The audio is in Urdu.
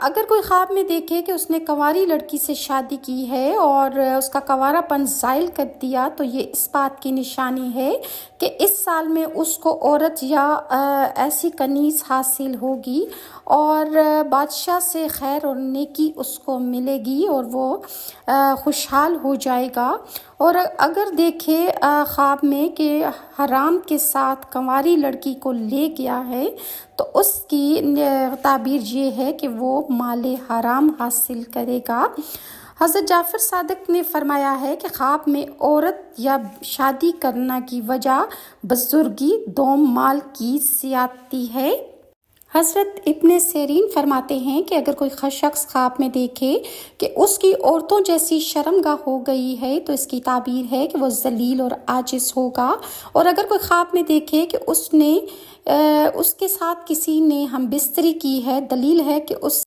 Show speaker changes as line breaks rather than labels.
اگر کوئی خواب میں دیکھے کہ اس نے کنواری لڑکی سے شادی کی ہے اور اس کا کنوارا پن زائل کر دیا، تو یہ اس بات کی نشانی ہے کہ اس سال میں اس کو عورت یا ایسی کنیز حاصل ہوگی اور بادشاہ سے خیر اور نیکی اس کو ملے گی اور وہ خوشحال ہو جائے گا۔ اور اگر دیکھے خواب میں کہ حرام کے ساتھ کنواری لڑکی کو لے گیا ہے، تو اس کی تعبیر یہ ہے کہ وہ مال حرام حاصل کرے گا۔ حضرت جعفر صادق نے فرمایا ہے کہ خواب میں عورت یا شادی کرنا کی وجہ بزرگی دوم مال کی زیادتی ہے۔ حضرت ابن سیرین فرماتے ہیں کہ اگر کوئی شخص خواب میں دیکھے کہ اس کی عورتوں جیسی شرمگاہ ہو گئی ہے، تو اس کی تعبیر ہے کہ وہ ذلیل اور عاجز ہوگا۔ اور اگر کوئی خواب میں دیکھے کہ اس کے ساتھ کسی نے ہم بستری کی ہے، دلیل ہے کہ اس